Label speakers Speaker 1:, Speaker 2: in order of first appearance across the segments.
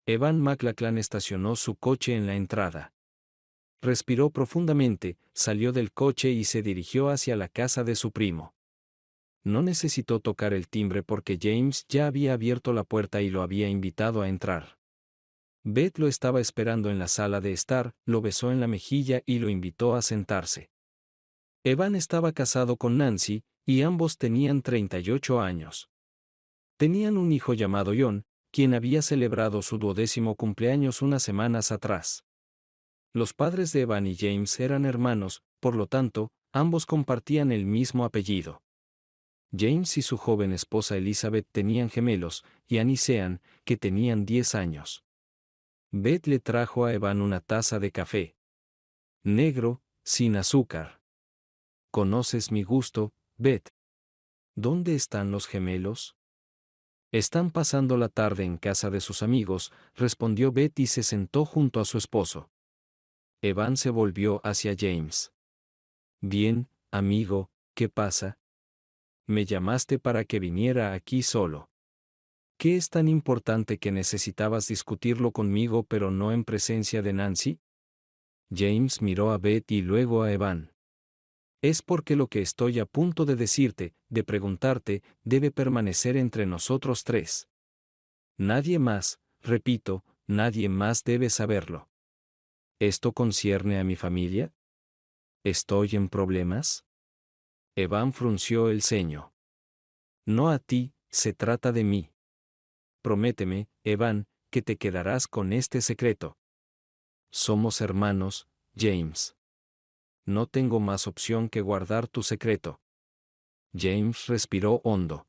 Speaker 1: Evan McLachlan estacionó su coche en la entrada. Respiró profundamente, salió del coche y se dirigió hacia la casa de su primo. No necesitó tocar el timbre porque James ya había abierto la puerta y lo había invitado a entrar. Beth lo estaba esperando en la sala de estar, lo besó en la mejilla y lo invitó a sentarse. Evan estaba casado con Nancy, y ambos tenían 38 años. Tenían un hijo llamado John, quien había celebrado su 12º cumpleaños unas semanas atrás. Los padres de Evan y James eran hermanos, por lo tanto, ambos compartían el mismo apellido. James y su joven esposa Elizabeth tenían gemelos, Ian y Sean, que tenían 10 años. Beth le trajo a Evan una taza de café. Negro, sin azúcar. ¿Conoces mi gusto, Beth? ¿Dónde están los gemelos? Están pasando la tarde en casa de sus amigos, respondió Beth y se sentó junto a su esposo. Evan se volvió hacia James. Bien, amigo, ¿qué pasa? Me llamaste para que viniera aquí solo. ¿Qué es tan importante que necesitabas discutirlo conmigo pero no en presencia de Nancy? James miró a Beth y luego a Evan. Es porque lo que estoy a punto de decirte, de preguntarte, debe permanecer entre nosotros tres. Nadie más, repito, nadie más debe saberlo. ¿Esto concierne a mi familia? ¿Estoy en problemas? Evan frunció el ceño. No a ti, se trata de mí. Prométeme, Evan, que te quedarás con este secreto. Somos hermanos, James. No tengo más opción que guardar tu secreto. James respiró hondo.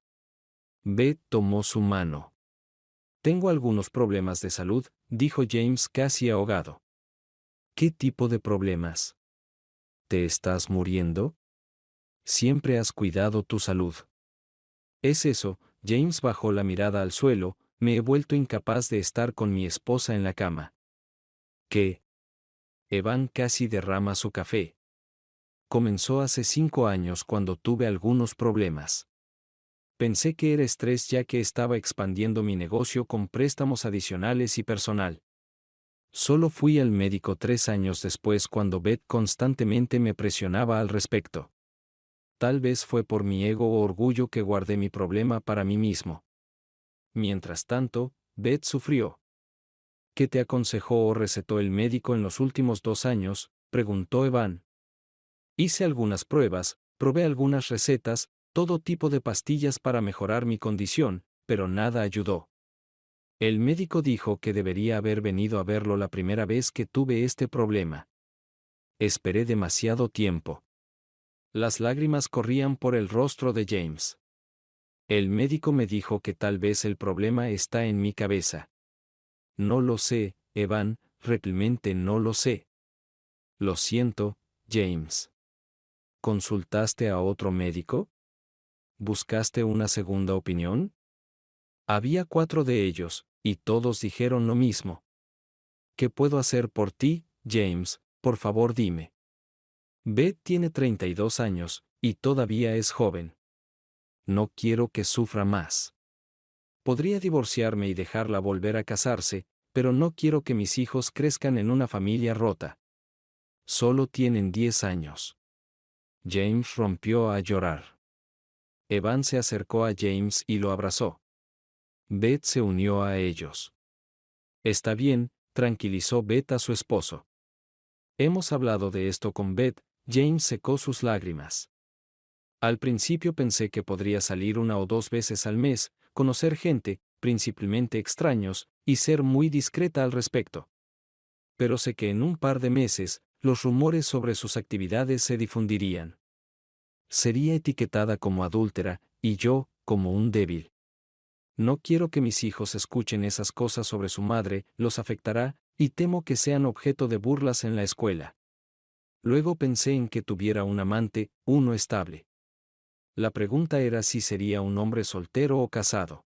Speaker 1: Beth tomó su mano. Tengo algunos problemas de salud, dijo James casi ahogado. ¿Qué tipo de problemas? ¿Te estás muriendo? Siempre has cuidado tu salud. Es eso, James bajó la mirada al suelo, me he vuelto incapaz de estar con mi esposa en la cama. ¿Qué? Evan casi derrama su café. Comenzó hace 5 años cuando tuve algunos problemas. Pensé que era estrés ya que estaba expandiendo mi negocio con préstamos adicionales y personal. Solo fui al médico 3 años después cuando Beth constantemente me presionaba al respecto. Tal vez fue por mi ego o orgullo que guardé mi problema para mí mismo. Mientras tanto, Beth sufrió. ¿Qué te aconsejó o recetó el médico en los últimos 2 años?, preguntó Evan. Hice algunas pruebas, probé algunas recetas, todo tipo de pastillas para mejorar mi condición, pero nada ayudó. El médico dijo que debería haber venido a verlo la primera vez que tuve este problema. Esperé demasiado tiempo. Las lágrimas corrían por el rostro de James. El médico me dijo que tal vez el problema está en mi cabeza. No lo sé, Evan, realmente no lo sé. Lo siento, James. ¿Consultaste a otro médico? ¿Buscaste una segunda opinión? Había 4 de ellos, y todos dijeron lo mismo. ¿Qué puedo hacer por ti, James? Por favor dime. Beth tiene 32 años, y todavía es joven. No quiero que sufra más. Podría divorciarme y dejarla volver a casarse, pero no quiero que mis hijos crezcan en una familia rota. Solo tienen 10 años. James rompió a llorar. Evan se acercó a James y lo abrazó. Beth se unió a ellos. Está bien, tranquilizó Beth a su esposo. Hemos hablado de esto con Beth. James secó sus lágrimas. Al principio pensé que podría salir 1 o 2 veces al mes, conocer gente, principalmente extraños, y ser muy discreta al respecto. Pero sé que en un par de meses, los rumores sobre sus actividades se difundirían. Sería etiquetada como adúltera, y yo, como un débil. No quiero que mis hijos escuchen esas cosas sobre su madre, los afectará, y temo que sean objeto de burlas en la escuela. Luego pensé en que tuviera un amante, uno estable. La pregunta era si sería un hombre soltero o casado.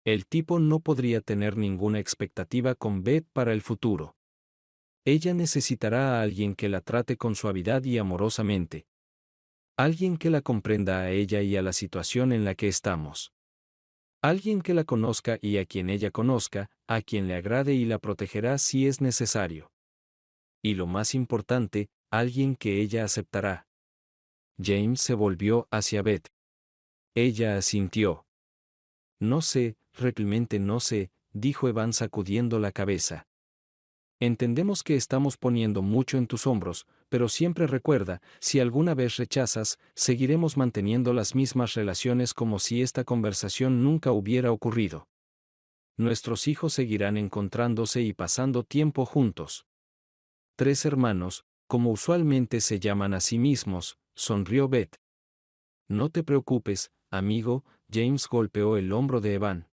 Speaker 1: El tipo no podría tener ninguna expectativa con Beth para el futuro. Ella necesitará a alguien que la trate con suavidad y amorosamente. Alguien que la comprenda a ella y a la situación en la que estamos. Alguien que la conozca y a quien ella conozca, a quien le agrade y la protegerá si es necesario. Y lo más importante, alguien que ella aceptará. James se volvió hacia Beth. Ella asintió. No sé, realmente no sé, dijo Evan sacudiendo la cabeza. Entendemos que estamos poniendo mucho en tus hombros, pero siempre recuerda, si alguna vez rechazas, seguiremos manteniendo las mismas relaciones como si esta conversación nunca hubiera ocurrido. Nuestros hijos seguirán encontrándose y pasando tiempo juntos. 3 hermanos, como usualmente se llaman a sí mismos, sonrió Beth. No te preocupes, amigo, James golpeó el hombro de Evan.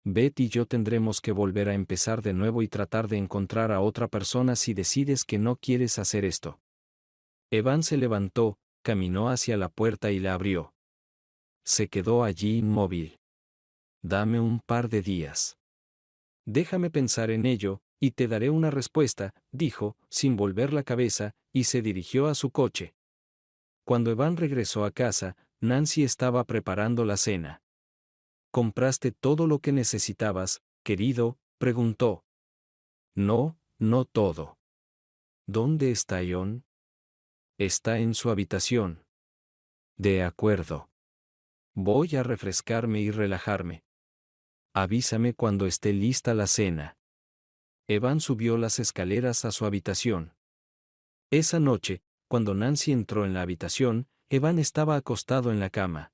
Speaker 1: Beth y yo tendremos que volver a empezar de nuevo y tratar de encontrar a otra persona si decides que no quieres hacer esto. Evan se levantó, caminó hacia la puerta y la abrió. Se quedó allí inmóvil. Dame un par de días. Déjame pensar en ello, y te daré una respuesta, dijo, sin volver la cabeza, y se dirigió a su coche. Cuando Evan regresó a casa, Nancy estaba preparando la cena. ¿Compraste todo lo que necesitabas, querido?, preguntó. No, no todo. ¿Dónde está John? Está en su habitación. De acuerdo. Voy a refrescarme y relajarme. Avísame cuando esté lista la cena. Evan subió las escaleras a su habitación. Esa noche, cuando Nancy entró en la habitación, Evan estaba acostado en la cama.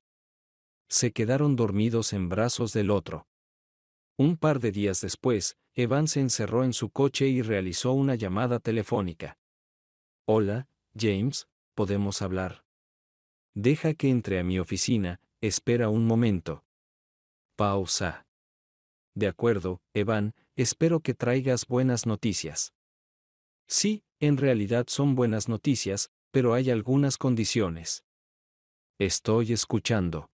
Speaker 1: Se quedaron dormidos en brazos del otro. Un par de días después, Evan se encerró en su coche y realizó una llamada telefónica. Hola, James, ¿podemos hablar? Deja que entre a mi oficina, espera un momento. Pausa. De acuerdo, Evan, espero que traigas buenas noticias. Sí, en realidad son buenas noticias, pero hay algunas condiciones. Estoy escuchando.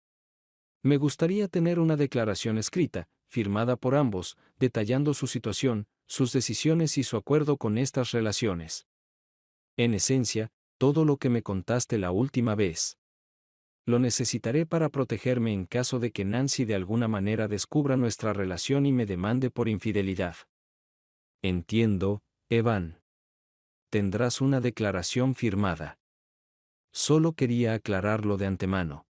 Speaker 1: Me gustaría tener una declaración escrita, firmada por ambos, detallando su situación, sus decisiones y su acuerdo con estas relaciones. En esencia, todo lo que me contaste la última vez. Lo necesitaré para protegerme en caso de que Nancy de alguna manera descubra nuestra relación y me demande por infidelidad. Entiendo, Evan. Tendrás una declaración firmada. Solo quería aclararlo de antemano.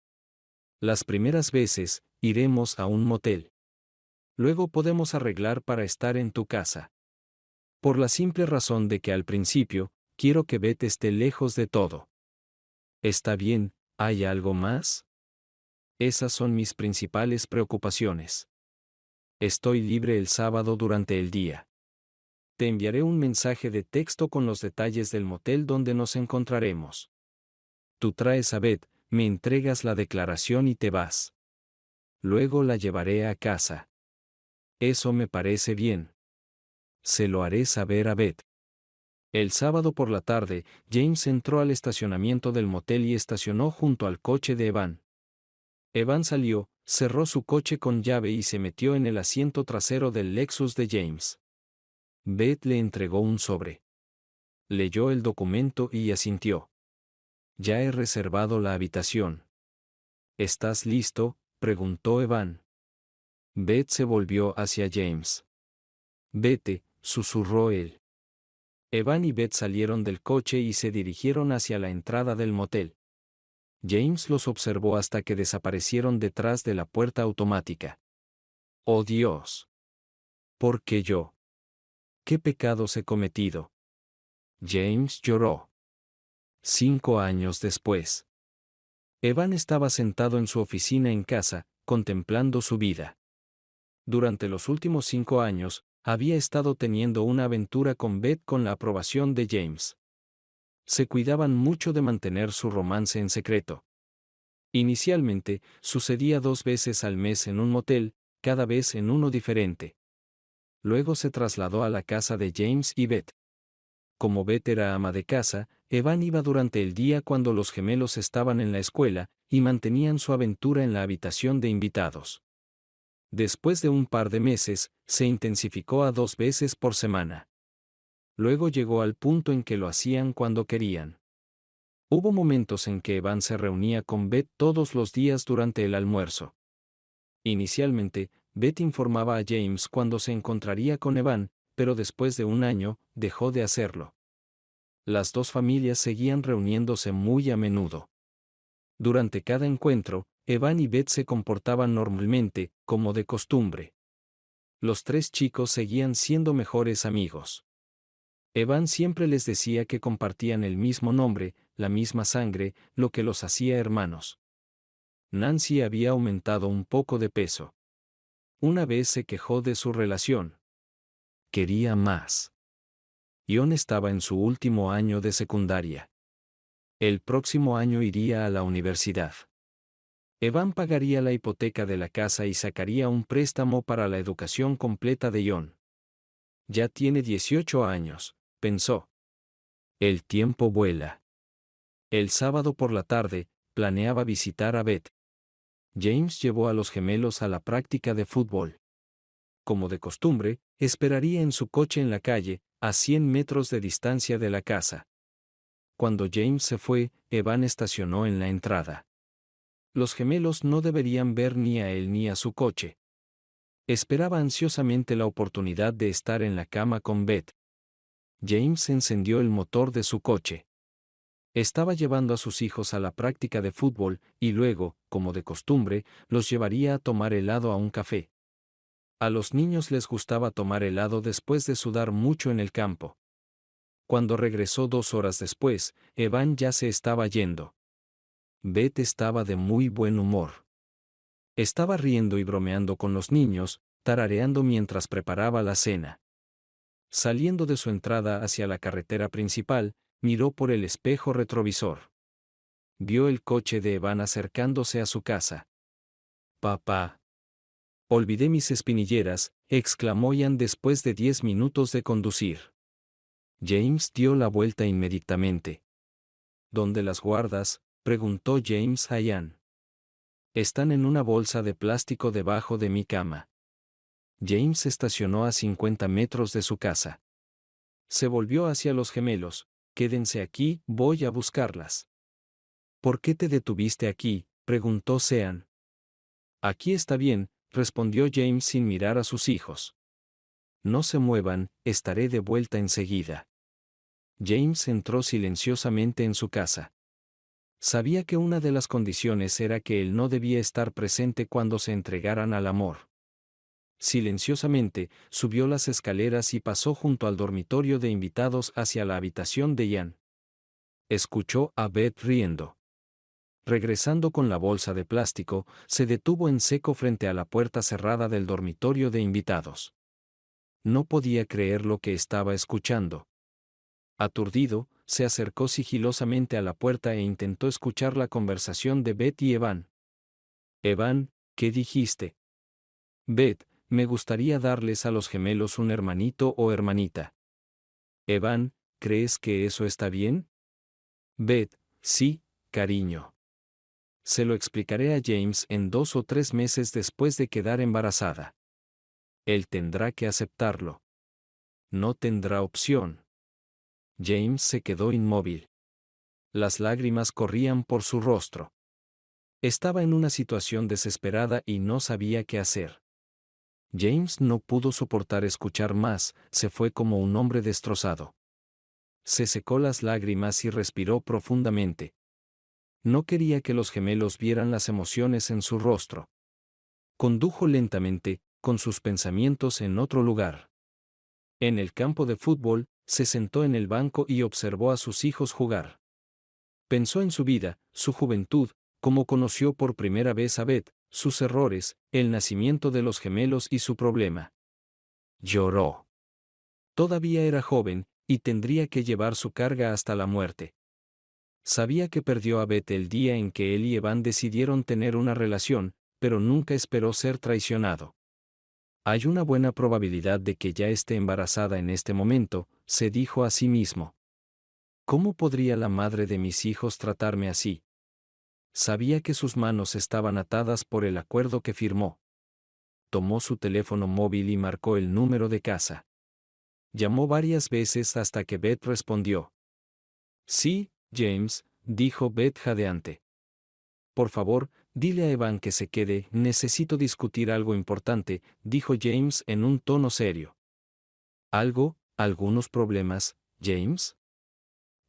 Speaker 1: Las primeras veces, iremos a un motel. Luego podemos arreglar para estar en tu casa. Por la simple razón de que al principio, quiero que Beth esté lejos de todo. ¿Está bien? ¿Hay algo más? Esas son mis principales preocupaciones. Estoy libre el sábado durante el día. Te enviaré un mensaje de texto con los detalles del motel donde nos encontraremos. Tú traes a Beth, me entregas la declaración y te vas. Luego la llevaré a casa. Eso me parece bien. Se lo haré saber a Beth. El sábado por la tarde, James entró al estacionamiento del motel y estacionó junto al coche de Evan. Evan salió, cerró su coche con llave y se metió en el asiento trasero del Lexus de James. Beth le entregó un sobre. Leyó el documento y asintió. Ya he reservado la habitación. ¿Estás listo?, preguntó Evan. Beth se volvió hacia James. Vete, susurró él. Evan y Beth salieron del coche y se dirigieron hacia la entrada del motel. James los observó hasta que desaparecieron detrás de la puerta automática. ¡Oh Dios! ¿Por qué yo? ¿Qué pecados he cometido? James lloró. 5 años después. Evan estaba sentado en su oficina en casa, contemplando su vida. Durante los últimos 5 años, había estado teniendo una aventura con Beth con la aprobación de James. Se cuidaban mucho de mantener su romance en secreto. Inicialmente, sucedía 2 veces al mes en un motel, cada vez en uno diferente. Luego se trasladó a la casa de James y Beth. Como Beth era ama de casa, Evan iba durante el día cuando los gemelos estaban en la escuela, y mantenían su aventura en la habitación de invitados. Después de un par de meses, se intensificó a 2 veces por semana. Luego llegó al punto en que lo hacían cuando querían. Hubo momentos en que Evan se reunía con Beth todos los días durante el almuerzo. Inicialmente, Beth informaba a James cuando se encontraría con Evan, pero después de un año, dejó de hacerlo. Las dos familias seguían reuniéndose muy a menudo. Durante cada encuentro, Evan y Beth se comportaban normalmente, como de costumbre. Los tres chicos seguían siendo mejores amigos. Evan siempre les decía que compartían el mismo nombre, la misma sangre, lo que los hacía hermanos. Nancy había aumentado un poco de peso. Una vez se quejó de su relación. Quería más. Ion estaba en su último año de secundaria. El próximo año iría a la universidad. Evan pagaría la hipoteca de la casa y sacaría un préstamo para la educación completa de Ion. Ya tiene 18 años, pensó. El tiempo vuela. El sábado por la tarde, planeaba visitar a Beth. James llevó a los gemelos a la práctica de fútbol. Como de costumbre, esperaría en su coche en la calle, a 100 metros de distancia de la casa. Cuando James se fue, Evan estacionó en la entrada. Los gemelos no deberían ver ni a él ni a su coche. Esperaba ansiosamente la oportunidad de estar en la cama con Beth. James encendió el motor de su coche. Estaba llevando a sus hijos a la práctica de fútbol, y luego, como de costumbre, los llevaría a tomar helado a un café. A los niños les gustaba tomar helado después de sudar mucho en el campo. Cuando regresó 2 horas después, Evan ya se estaba yendo. Beth estaba de muy buen humor. Estaba riendo y bromeando con los niños, tarareando mientras preparaba la cena. Saliendo de su entrada hacia la carretera principal, miró por el espejo retrovisor. Vio el coche de Evan acercándose a su casa. «Papá. Olvidé mis espinilleras», exclamó Ian después de 10 minutos de conducir. James dio la vuelta inmediatamente. «¿Dónde las guardas?», preguntó James a Ian. «Están en una bolsa de plástico debajo de mi cama». James estacionó a 50 metros de su casa. Se volvió hacia los gemelos. «Quédense aquí, voy a buscarlas». «¿Por qué te detuviste aquí?», preguntó Sean. «Aquí está bien», respondió James sin mirar a sus hijos. «No se muevan, estaré de vuelta enseguida». James entró silenciosamente en su casa. Sabía que una de las condiciones era que él no debía estar presente cuando se entregaran al amor. Silenciosamente, subió las escaleras y pasó junto al dormitorio de invitados hacia la habitación de Ian. Escuchó a Beth riendo. Regresando con la bolsa de plástico, se detuvo en seco frente a la puerta cerrada del dormitorio de invitados. No podía creer lo que estaba escuchando. Aturdido, se acercó sigilosamente a la puerta e intentó escuchar la conversación de Beth y Evan. «Evan, ¿qué dijiste?» «Beth, me gustaría darles a los gemelos un hermanito o hermanita». «Evan, ¿crees que eso está bien?» «Beth, sí, cariño. Se lo explicaré a James en 2 o 3 meses después de quedar embarazada. Él tendrá que aceptarlo. No tendrá opción». James se quedó inmóvil. Las lágrimas corrían por su rostro. Estaba en una situación desesperada y no sabía qué hacer. James no pudo soportar escuchar más, se fue como un hombre destrozado. Se secó las lágrimas y respiró profundamente. No quería que los gemelos vieran las emociones en su rostro. Condujo lentamente, con sus pensamientos en otro lugar. En el campo de fútbol, se sentó en el banco y observó a sus hijos jugar. Pensó en su vida, su juventud, cómo conoció por primera vez a Beth, sus errores, el nacimiento de los gemelos y su problema. Lloró. Todavía era joven, y tendría que llevar su carga hasta la muerte. Sabía que perdió a Beth el día en que él y Evan decidieron tener una relación, pero nunca esperó ser traicionado. «Hay una buena probabilidad de que ya esté embarazada en este momento», se dijo a sí mismo. «¿Cómo podría la madre de mis hijos tratarme así?». Sabía que sus manos estaban atadas por el acuerdo que firmó. Tomó su teléfono móvil y marcó el número de casa. Llamó varias veces hasta que Beth respondió. «Sí, James», dijo Beth jadeante. «Por favor, Dile a Evan que se quede, necesito discutir algo importante, dijo James en un tono serio. ¿Algunos problemas, James?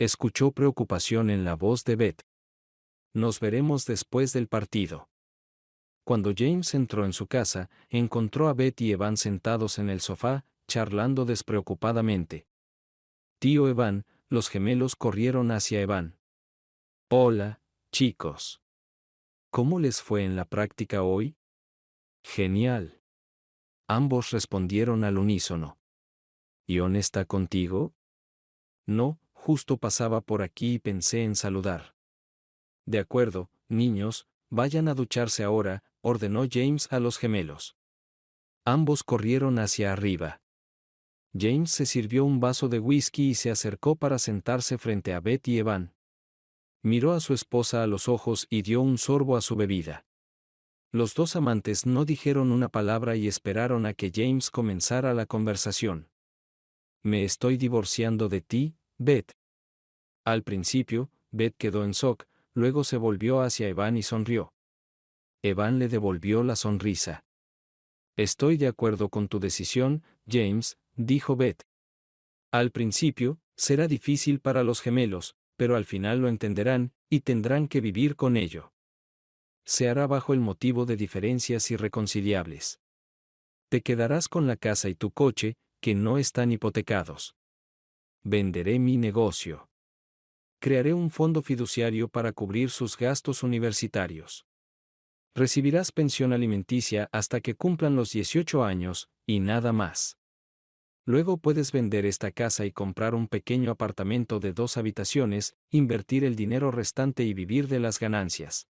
Speaker 1: Escuchó preocupación en la voz de Beth. Nos veremos después del partido. Cuando James entró en su casa, encontró a Beth y Evan sentados en el sofá, charlando despreocupadamente. Tío Evan, los gemelos corrieron hacia Evan. Hola, chicos. ¿Cómo les fue en la práctica hoy? Genial. Ambos respondieron al unísono. ¿Ion está contigo? No, justo pasaba por aquí y pensé en saludar. De acuerdo, niños, vayan a ducharse ahora, ordenó James a los gemelos. Ambos corrieron hacia arriba. James se sirvió un vaso de whisky y se acercó para sentarse frente a Beth y Evan. Miró a su esposa a los ojos y dio un sorbo a su bebida. Los dos amantes no dijeron una palabra y esperaron a que James comenzara la conversación. Me estoy divorciando de ti, Beth. Al principio, Beth quedó en shock, luego se volvió hacia Evan y sonrió. Evan le devolvió la sonrisa. Estoy de acuerdo con tu decisión, James, dijo Beth. Al principio, será difícil para los gemelos, pero al final lo entenderán, y tendrán que vivir con ello. Se hará bajo el motivo de diferencias irreconciliables. Te quedarás con la casa y tu coche, que no están hipotecados. Venderé mi negocio. Crearé un fondo fiduciario para cubrir sus gastos universitarios. Recibirás pensión alimenticia hasta que cumplan los 18 años, y nada más. Luego puedes vender esta casa y comprar un pequeño apartamento de 2 habitaciones, invertir el dinero restante y vivir de las ganancias.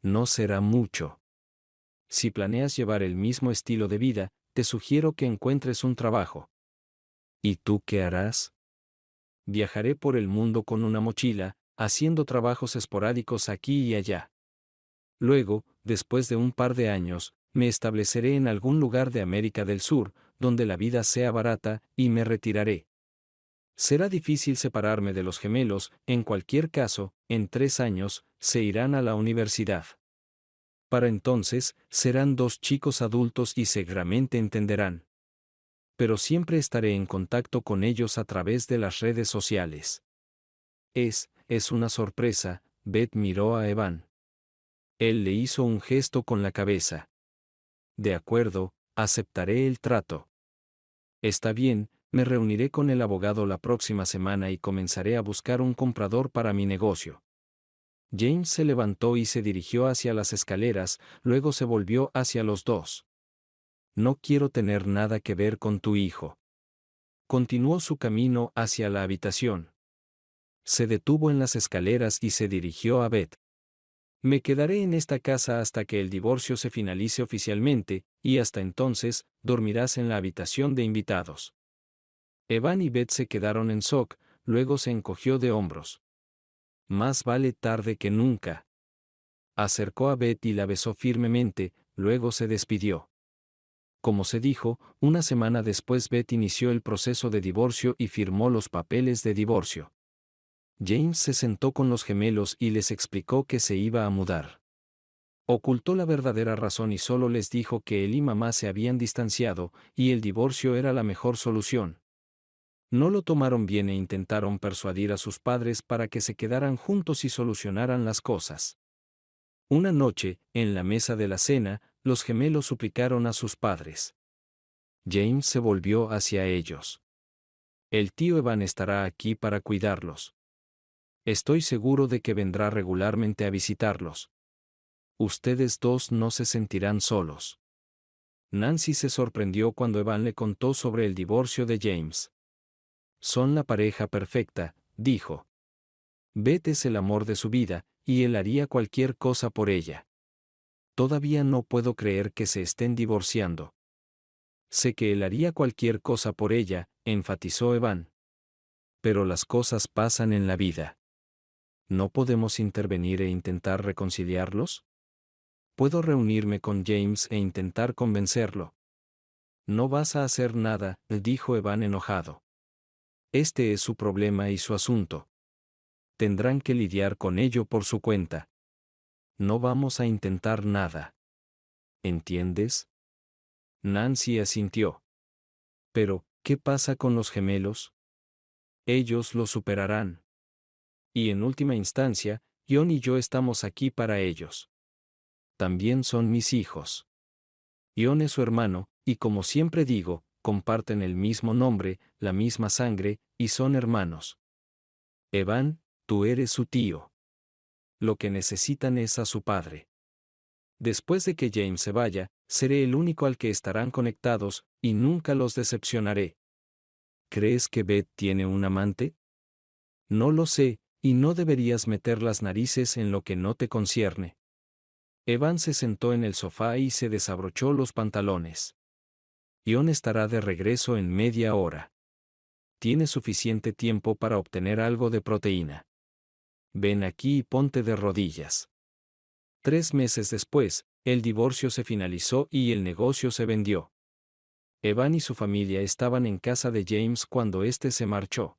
Speaker 1: No será mucho. Si planeas llevar el mismo estilo de vida, te sugiero que encuentres un trabajo. ¿Y tú qué harás? Viajaré por el mundo con una mochila, haciendo trabajos esporádicos aquí y allá. Luego, después de un par de años, me estableceré en algún lugar de América del Sur, donde la vida sea barata, y me retiraré. Será difícil separarme de los gemelos, en cualquier caso, en 3 años, se irán a la universidad. Para entonces, serán 2 chicos adultos y seguramente entenderán. Pero siempre estaré en contacto con ellos a través de las redes sociales. Es una sorpresa, Beth miró a Evan. Él le hizo un gesto con la cabeza. De acuerdo, aceptaré el trato. Está bien, me reuniré con el abogado la próxima semana y comenzaré a buscar un comprador para mi negocio. James se levantó y se dirigió hacia las escaleras, luego se volvió hacia los dos. No quiero tener nada que ver con tu hijo. Continuó su camino hacia la habitación. Se detuvo en las escaleras y se dirigió a Beth. Me quedaré en esta casa hasta que el divorcio se finalice oficialmente, y hasta entonces, dormirás en la habitación de invitados. Evan y Beth se quedaron en shock, luego se encogió de hombros. Más vale tarde que nunca. Acercó a Beth y la besó firmemente, luego se despidió. Como se dijo, una semana después Beth inició el proceso de divorcio y firmó los papeles de divorcio. James se sentó con los gemelos y les explicó que se iba a mudar. Ocultó la verdadera razón y solo les dijo que él y mamá se habían distanciado, y el divorcio era la mejor solución. No lo tomaron bien e intentaron persuadir a sus padres para que se quedaran juntos y solucionaran las cosas. Una noche, en la mesa de la cena, los gemelos suplicaron a sus padres. James se volvió hacia ellos. El tío Evan estará aquí para cuidarlos. Estoy seguro de que vendrá regularmente a visitarlos. Ustedes dos no se sentirán solos. Nancy se sorprendió cuando Evan le contó sobre el divorcio de James. Son la pareja perfecta, dijo. Beth es el amor de su vida, y él haría cualquier cosa por ella. Todavía no puedo creer que se estén divorciando. Sé que él haría cualquier cosa por ella, enfatizó Evan. Pero las cosas pasan en la vida. ¿No podemos intervenir e intentar reconciliarlos? Puedo reunirme con James e intentar convencerlo. No vas a hacer nada, dijo Evan enojado. Este es su problema y su asunto. Tendrán que lidiar con ello por su cuenta. no vamos a intentar nada. ¿Entiendes? Nancy asintió. Pero, ¿qué pasa con los gemelos? Ellos lo superarán. Y en última instancia, John y yo estamos aquí para ellos. También son mis hijos. John es su hermano, y como siempre digo, comparten el mismo nombre, la misma sangre, y son hermanos. Evan, tú eres su tío. Lo que necesitan es a su padre. Después de que James se vaya, seré el único al que estarán conectados, y nunca los decepcionaré. ¿Crees que Beth tiene un amante? No lo sé, y no deberías meter las narices en lo que no te concierne. Evan se sentó en el sofá y se desabrochó los pantalones. John estará de regreso en media hora. Tienes suficiente tiempo para obtener algo de proteína. Ven aquí y ponte de rodillas. 3 meses después, el divorcio se finalizó y el negocio se vendió. Evan y su familia estaban en casa de James cuando éste se marchó.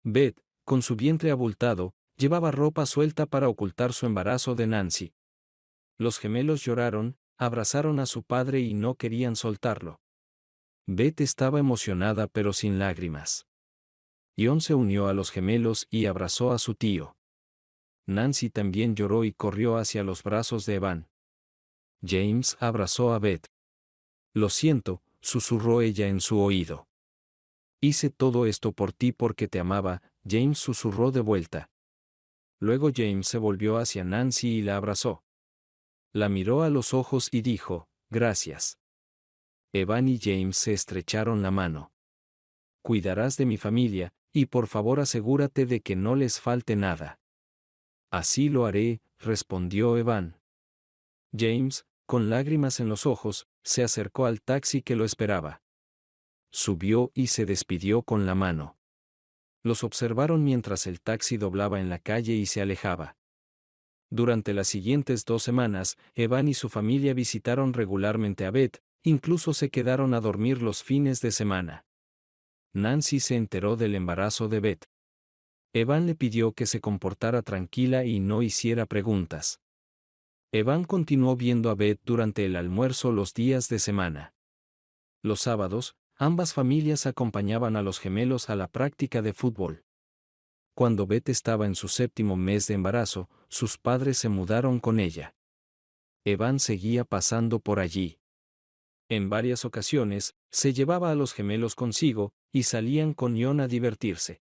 Speaker 1: Beth, con su vientre abultado, llevaba ropa suelta para ocultar su embarazo de Nancy. Los gemelos lloraron, abrazaron a su padre y no querían soltarlo. Beth estaba emocionada pero sin lágrimas. John se unió a los gemelos y abrazó a su tío. Nancy también lloró y corrió hacia los brazos de Evan. James abrazó a Beth. Lo siento, susurró ella en su oído. Hice todo esto por ti porque te amaba, James susurró de vuelta. Luego James se volvió hacia Nancy y la abrazó. La miró a los ojos y dijo, gracias. Evan y James se estrecharon la mano. Cuidarás de mi familia, y por favor asegúrate de que no les falte nada. Así lo haré, respondió Evan. James, con lágrimas en los ojos, se acercó al taxi que lo esperaba. Subió y se despidió con la mano. Los observaron mientras el taxi doblaba en la calle y se alejaba. Durante las siguientes 2 semanas, Evan y su familia visitaron regularmente a Beth, incluso se quedaron a dormir los fines de semana. Nancy se enteró del embarazo de Beth. Evan le pidió que se comportara tranquila y no hiciera preguntas. Evan continuó viendo a Beth durante el almuerzo los días de semana. Los sábados, ambas familias acompañaban a los gemelos a la práctica de fútbol. Cuando Beth estaba en su 7º mes de embarazo, sus padres se mudaron con ella. Evan seguía pasando por allí. En varias ocasiones, se llevaba a los gemelos consigo, y salían con John a divertirse.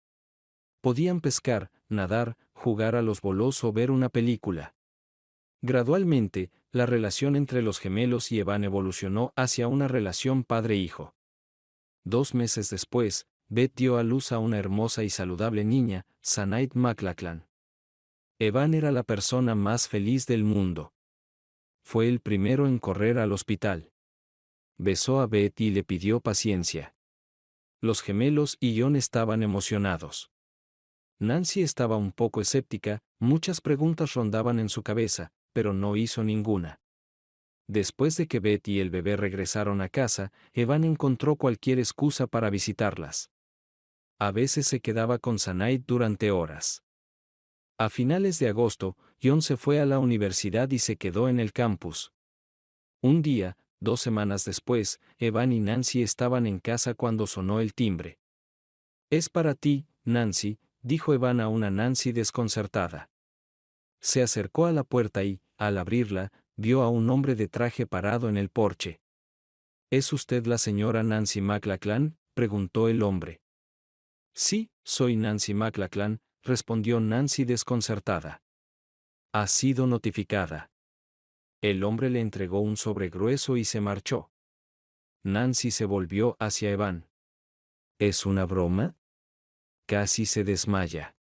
Speaker 1: Podían pescar, nadar, jugar a los bolos o ver una película. Gradualmente, la relación entre los gemelos y Evan evolucionó hacia una relación padre-hijo. 2 meses después, Beth dio a luz a una hermosa y saludable niña, Sinead McLachlan. Evan era la persona más feliz del mundo. Fue el primero en correr al hospital. Besó a Beth y le pidió paciencia. Los gemelos y John estaban emocionados. Nancy estaba un poco escéptica, muchas preguntas rondaban en su cabeza, pero no hizo ninguna. Después de que Beth y el bebé regresaron a casa, Evan encontró cualquier excusa para visitarlas. A veces se quedaba con Sinead durante horas. A finales de agosto, John se fue a la universidad y se quedó en el campus. Un día, 2 semanas después, Evan y Nancy estaban en casa cuando sonó el timbre. «Es para ti, Nancy», dijo Evan a una Nancy desconcertada. Se acercó a la puerta y, al abrirla, vio a un hombre de traje parado en el porche. «¿Es usted la señora Nancy McLachlan?», preguntó el hombre. «Sí, soy Nancy McLachlan», respondió Nancy desconcertada. «Ha sido notificada». El hombre le entregó un sobre grueso y se marchó. Nancy se volvió hacia Evan. «¿Es una broma?». Casi se desmaya.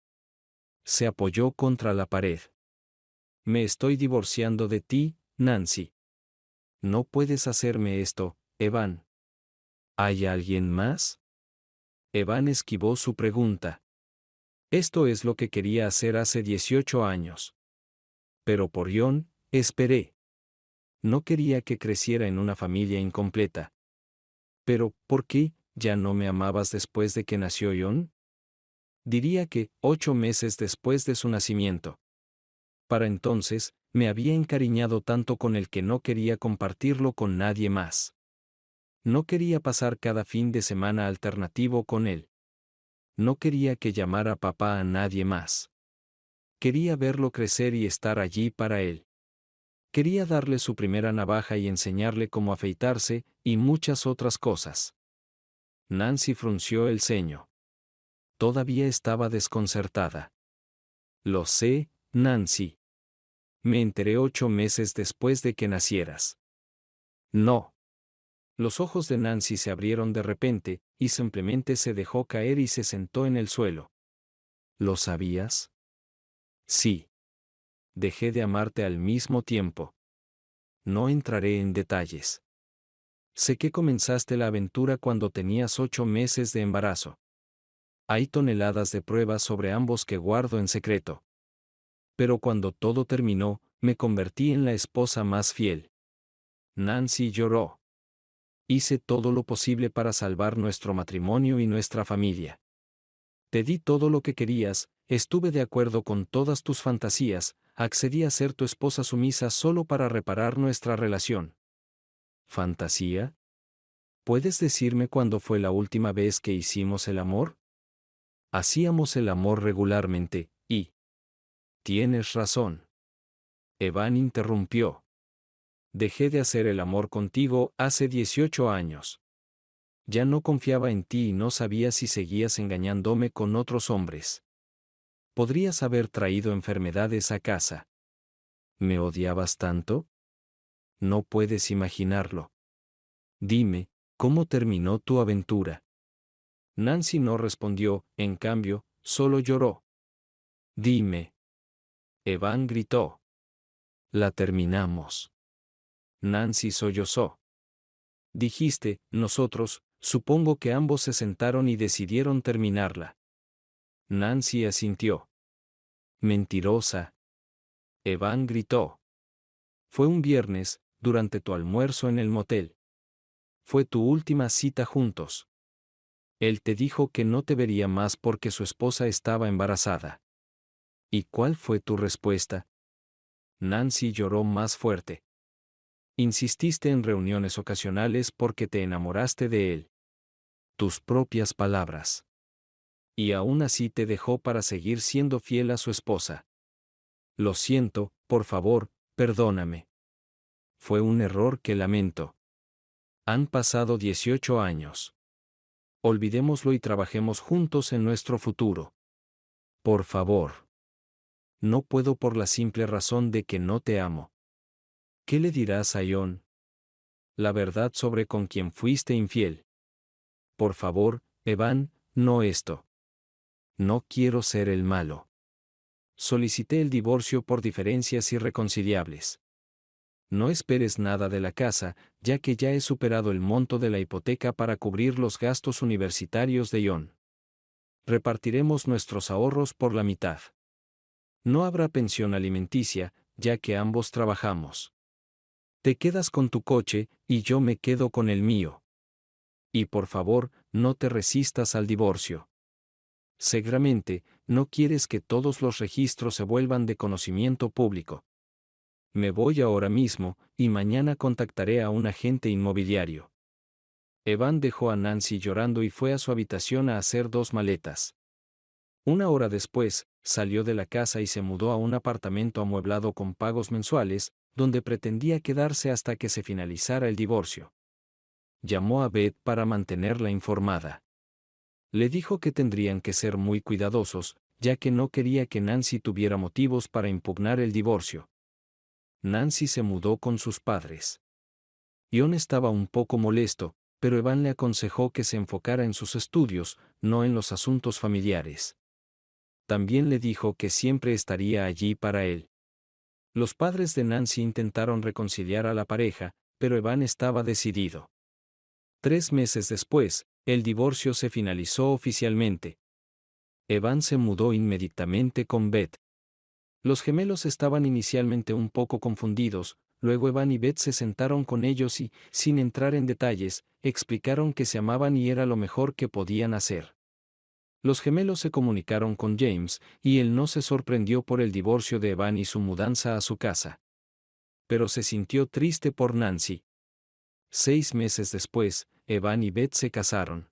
Speaker 1: Se apoyó contra la pared. «Me estoy divorciando de ti, Nancy». «No puedes hacerme esto, Evan». «¿Hay alguien más?». Evan esquivó su pregunta. «Esto es lo que quería hacer hace 18 años. Pero por John, esperé. No quería que creciera en una familia incompleta». «Pero, ¿por qué? ¿Ya no me amabas después de que nació John?». «Diría que, 8 meses después de su nacimiento. Para entonces, me había encariñado tanto con él que no quería compartirlo con nadie más. No quería pasar cada fin de semana alternativo con él. No quería que llamara papá a nadie más. Quería verlo crecer y estar allí para él. Quería darle su primera navaja y enseñarle cómo afeitarse, y muchas otras cosas. Nancy frunció el ceño. Todavía estaba desconcertada. Lo sé, Nancy. Me enteré 8 meses después de que nacieras. No. Los ojos de Nancy se abrieron de repente, y simplemente se dejó caer y se sentó en el suelo. ¿Lo sabías? Sí. Dejé de amarte al mismo tiempo. No entraré en detalles. Sé que comenzaste la aventura cuando tenías 8 meses de embarazo. Hay toneladas de pruebas sobre ambos que guardo en secreto. Pero cuando todo terminó, me convertí en la esposa más fiel. Nancy lloró. Hice todo lo posible para salvar nuestro matrimonio y nuestra familia. Te di todo lo que querías, estuve de acuerdo con todas tus fantasías, accedí a ser tu esposa sumisa solo para reparar nuestra relación. ¿Fantasía? ¿Puedes decirme cuándo fue la última vez que hicimos el amor? Hacíamos el amor regularmente, y... Tienes razón. Evan interrumpió. Dejé de hacer el amor contigo hace 18 años. Ya no confiaba en ti y no sabía si seguías engañándome con otros hombres. Podrías haber traído enfermedades a casa. ¿Me odiabas tanto? No puedes imaginarlo. Dime, ¿cómo terminó tu aventura? Nancy no respondió, en cambio, solo lloró. Dime. Evan gritó. La terminamos. Nancy sollozó. Dijiste, nosotros, supongo que ambos se sentaron y decidieron terminarla. Nancy asintió. Mentirosa. Evan gritó. Fue un viernes, durante tu almuerzo en el motel. Fue tu última cita juntos. Él te dijo que no te vería más porque su esposa estaba embarazada. ¿Y cuál fue tu respuesta? Nancy lloró más fuerte. Insististe en reuniones ocasionales porque te enamoraste de él. Tus propias palabras. Y aún así te dejó para seguir siendo fiel a su esposa. Lo siento, por favor, perdóname. Fue un error que lamento. Han pasado 18 años. Olvidémoslo y trabajemos juntos en nuestro futuro. Por favor. No puedo por la simple razón de que no te amo. ¿Qué le dirás a John? La verdad sobre con quién fuiste infiel. Por favor, Evan, no esto. No quiero ser el malo. Solicité el divorcio por diferencias irreconciliables. No esperes nada de la casa, ya que ya he superado el monto de la hipoteca para cubrir los gastos universitarios de John. Repartiremos nuestros ahorros por la mitad. No habrá pensión alimenticia, ya que ambos trabajamos. Te quedas con tu coche, y yo me quedo con el mío. Y por favor, no te resistas al divorcio. Seguramente, no quieres que todos los registros se vuelvan de conocimiento público. Me voy ahora mismo, y mañana contactaré a un agente inmobiliario. Evan dejó a Nancy llorando y fue a su habitación a hacer 2 maletas. 1 hora después, salió de la casa y se mudó a un apartamento amueblado con pagos mensuales, donde pretendía quedarse hasta que se finalizara el divorcio. Llamó a Beth para mantenerla informada. Le dijo que tendrían que ser muy cuidadosos, ya que no quería que Nancy tuviera motivos para impugnar el divorcio. Nancy se mudó con sus padres. John estaba un poco molesto, pero Evan le aconsejó que se enfocara en sus estudios, no en los asuntos familiares. También le dijo que siempre estaría allí para él. Los padres de Nancy intentaron reconciliar a la pareja, pero Evan estaba decidido. 3 meses después, el divorcio se finalizó oficialmente. Evan se mudó inmediatamente con Beth. Los gemelos estaban inicialmente un poco confundidos, luego Evan y Beth se sentaron con ellos y, sin entrar en detalles, explicaron que se amaban y era lo mejor que podían hacer. Los gemelos se comunicaron con James, y él no se sorprendió por el divorcio de Evan y su mudanza a su casa. pero se sintió triste por Nancy. 6 meses después, Evan y Beth se casaron.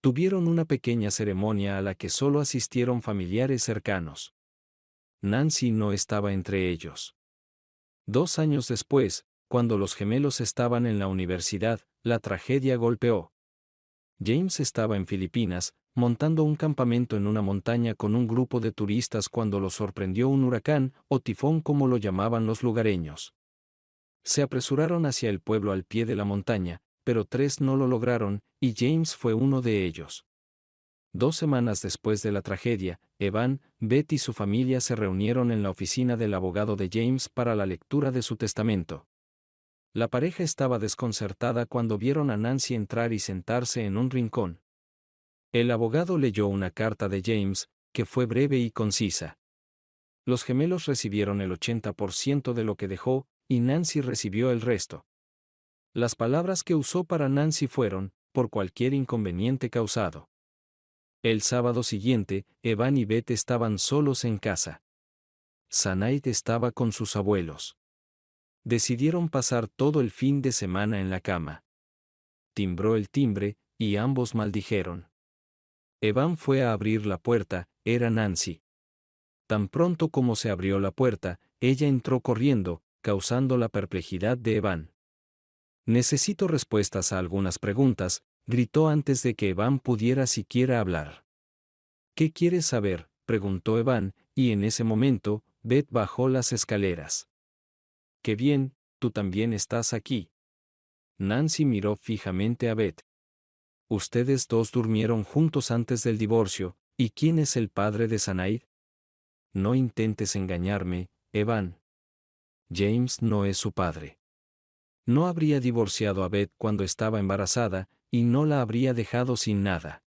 Speaker 1: Tuvieron una pequeña ceremonia a la que solo asistieron familiares cercanos. Nancy no estaba entre ellos. 2 años después, cuando los gemelos estaban en la universidad, la tragedia golpeó. James estaba en Filipinas, montando un campamento en una montaña con un grupo de turistas cuando lo sorprendió un huracán, o tifón como lo llamaban los lugareños. Se apresuraron hacia el pueblo al pie de la montaña, pero 3 no lo lograron, y James fue uno de ellos. 2 semanas después de la tragedia, Evan, Beth y su familia se reunieron en la oficina del abogado de James para la lectura de su testamento. La pareja estaba desconcertada cuando vieron a Nancy entrar y sentarse en un rincón. El abogado leyó una carta de James, que fue breve y concisa. Los gemelos recibieron el 80% de lo que dejó, y Nancy recibió el resto. Las palabras que usó para Nancy fueron, por cualquier inconveniente causado. El sábado siguiente, Evan y Beth estaban solos en casa. Sanaid estaba con sus abuelos. Decidieron pasar todo el fin de semana en la cama. Timbró el timbre, y ambos maldijeron. Evan fue a abrir la puerta, era Nancy. Tan pronto como se abrió la puerta, ella entró corriendo, causando la perplejidad de Evan. Necesito respuestas a algunas preguntas, gritó antes de que Evan pudiera siquiera hablar. ¿Qué quieres saber?, preguntó Evan, y en ese momento, Beth bajó las escaleras. ¡Qué bien, tú también estás aquí! Nancy miró fijamente a Beth. Ustedes dos durmieron juntos antes del divorcio, ¿y quién es el padre de Sanaid? No intentes engañarme, Evan. James no es su padre. No habría divorciado a Beth cuando estaba embarazada, y no la habría dejado sin nada.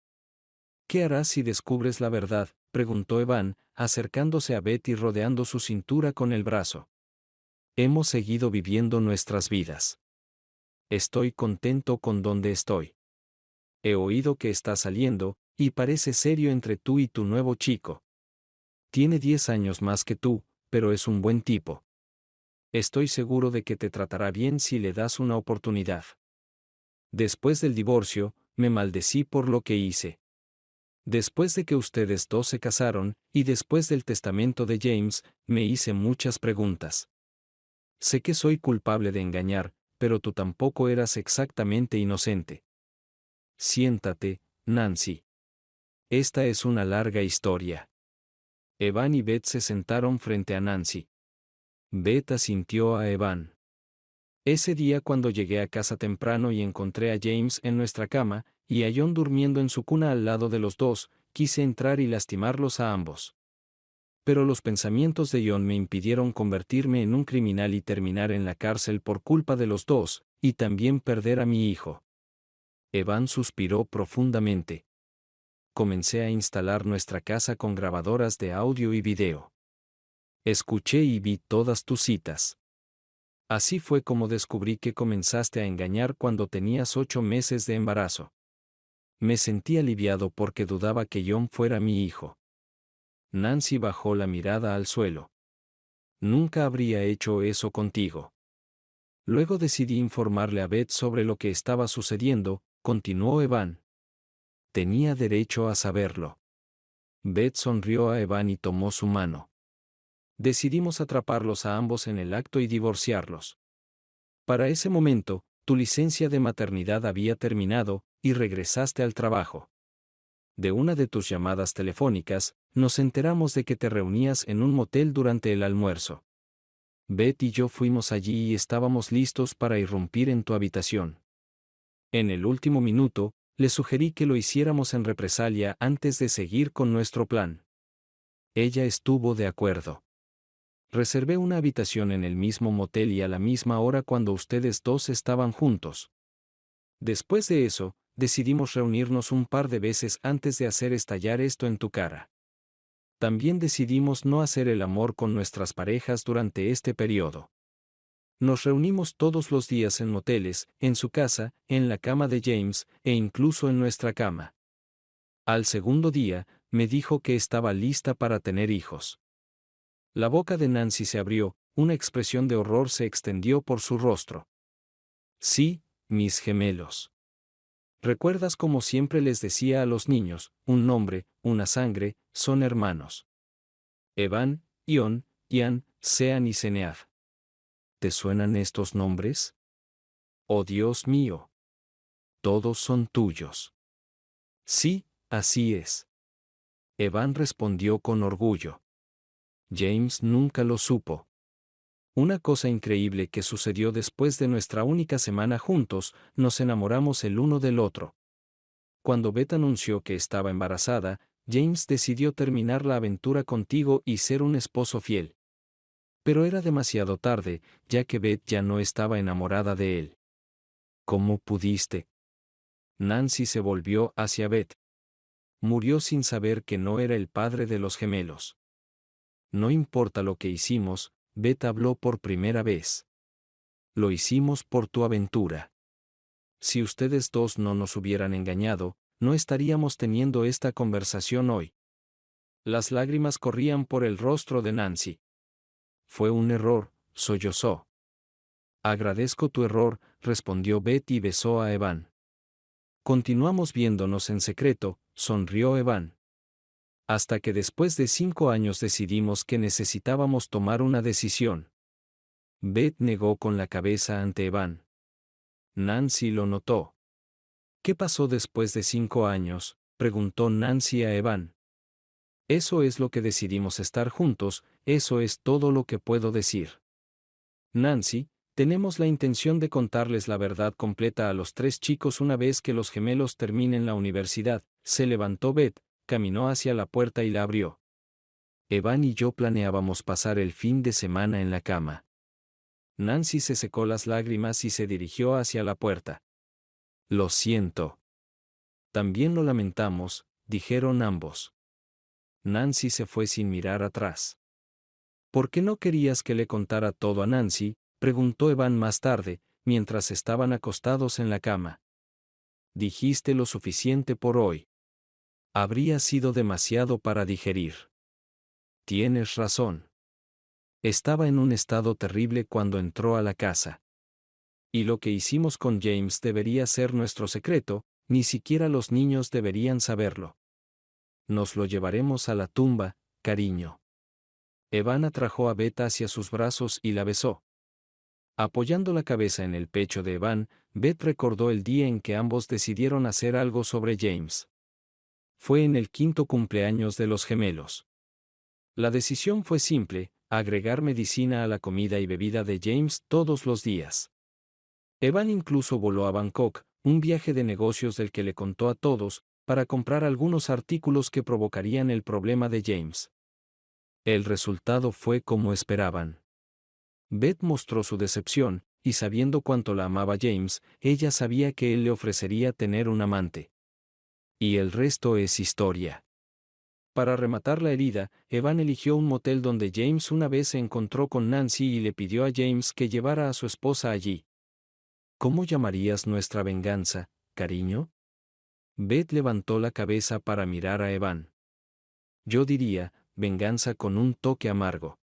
Speaker 1: ¿Qué harás si descubres la verdad?, preguntó Evan, acercándose a Beth y rodeando su cintura con el brazo. Hemos seguido viviendo nuestras vidas. Estoy contento con donde estoy. He oído que está saliendo, y parece serio entre tú y tu nuevo chico. Tiene 10 años más que tú, pero es un buen tipo. Estoy seguro de que te tratará bien si le das una oportunidad. Después del divorcio, me maldecí por lo que hice. Después de que ustedes dos se casaron, y después del testamento de James, me hice muchas preguntas. Sé que soy culpable de engañar, pero tú tampoco eras exactamente inocente. Siéntate, Nancy. Esta es una larga historia. Evan y Beth se sentaron frente a Nancy. Beth asintió a Evan. Ese día cuando llegué a casa temprano y encontré a James en nuestra cama, y a John durmiendo en su cuna al lado de los dos, quise entrar y lastimarlos a ambos. Pero los pensamientos de John me impidieron convertirme en un criminal y terminar en la cárcel por culpa de los dos, y también perder a mi hijo. Evan suspiró profundamente. Comencé a instalar nuestra casa con grabadoras de audio y video. Escuché y vi todas tus citas. Así fue como descubrí que comenzaste a engañar cuando tenías 8 meses de embarazo. Me sentí aliviado porque dudaba que John fuera mi hijo. Nancy bajó la mirada al suelo. Nunca habría hecho eso contigo. Luego decidí informarle a Beth sobre lo que estaba sucediendo, continuó Evan. Tenía derecho a saberlo. Beth sonrió a Evan y tomó su mano. Decidimos atraparlos a ambos en el acto y divorciarlos. Para ese momento, tu licencia de maternidad había terminado, y regresaste al trabajo. De una de tus llamadas telefónicas, nos enteramos de que te reunías en un motel durante el almuerzo. Beth y yo fuimos allí y estábamos listos para irrumpir en tu habitación. En el último minuto, le sugerí que lo hiciéramos en represalia antes de seguir con nuestro plan. Ella estuvo de acuerdo. Reservé una habitación en el mismo motel y a la misma hora cuando ustedes dos estaban juntos. Después de eso, decidimos reunirnos un par de veces antes de hacer estallar esto en tu cara. También decidimos no hacer el amor con nuestras parejas durante este periodo. Nos reunimos todos los días en moteles, en su casa, en la cama de James, e incluso en nuestra cama. Al segundo día, me dijo que estaba lista para tener hijos. La boca de Nancy se abrió, una expresión de horror se extendió por su rostro. Sí, mis gemelos. ¿Recuerdas cómo siempre les decía a los niños, un nombre, una sangre, son hermanos? Evan, Ion, Ian, Sean y Senead. ¿Te suenan estos nombres? Oh Dios mío. Todos son tuyos. Sí, así es. Evan respondió con orgullo. James nunca lo supo. Una cosa increíble que sucedió después de nuestra única semana juntos, nos enamoramos el uno del otro. Cuando Beth anunció que estaba embarazada, James decidió terminar la aventura contigo y ser un esposo fiel. Pero era demasiado tarde, ya que Beth ya no estaba enamorada de él. ¿Cómo pudiste? Nancy se volvió hacia Beth. Murió sin saber que no era el padre de los gemelos. No importa lo que hicimos, Beth habló por primera vez. Lo hicimos por tu aventura. Si ustedes dos no nos hubieran engañado, no estaríamos teniendo esta conversación hoy. Las lágrimas corrían por el rostro de Nancy. Fue un error, sollozó. Agradezco tu error, respondió Beth y besó a Evan. Continuamos viéndonos en secreto, sonrió Evan. Hasta que después de 5 años decidimos que necesitábamos tomar una decisión. Beth negó con la cabeza ante Evan. Nancy lo notó. ¿Qué pasó después de 5 años?, preguntó Nancy a Evan. Eso es lo que decidimos estar juntos, eso es todo lo que puedo decir. Nancy, tenemos la intención de contarles la verdad completa a los 3 chicos una vez que los gemelos terminen la universidad. Se levantó Beth, caminó hacia la puerta y la abrió. Evan y yo planeábamos pasar el fin de semana en la cama. Nancy se secó las lágrimas y se dirigió hacia la puerta. Lo siento. También lo lamentamos, dijeron ambos. Nancy se fue sin mirar atrás. ¿Por qué no querías que le contara todo a Nancy?, preguntó Evan más tarde, mientras estaban acostados en la cama. Dijiste lo suficiente por hoy. Habría sido demasiado para digerir. Tienes razón. Estaba en un estado terrible cuando entró a la casa. Y lo que hicimos con James debería ser nuestro secreto, ni siquiera los niños deberían saberlo. Nos lo llevaremos a la tumba, cariño. Evan atrajo a Beth hacia sus brazos y la besó. Apoyando la cabeza en el pecho de Evan, Beth recordó el día en que ambos decidieron hacer algo sobre James. Fue en el 5º cumpleaños de los gemelos. La decisión fue simple: agregar medicina a la comida y bebida de James todos los días. Evan incluso voló a Bangkok, un viaje de negocios del que le contó a todos, para comprar algunos artículos que provocarían el problema de James. El resultado fue como esperaban. Beth mostró su decepción, y sabiendo cuánto la amaba James, ella sabía que él le ofrecería tener un amante. Y el resto es historia. Para rematar la herida, Evan eligió un motel donde James una vez se encontró con Nancy y le pidió a James que llevara a su esposa allí. ¿Cómo llamarías nuestra venganza, cariño? Beth levantó la cabeza para mirar a Evan. Yo diría, venganza con un toque amargo.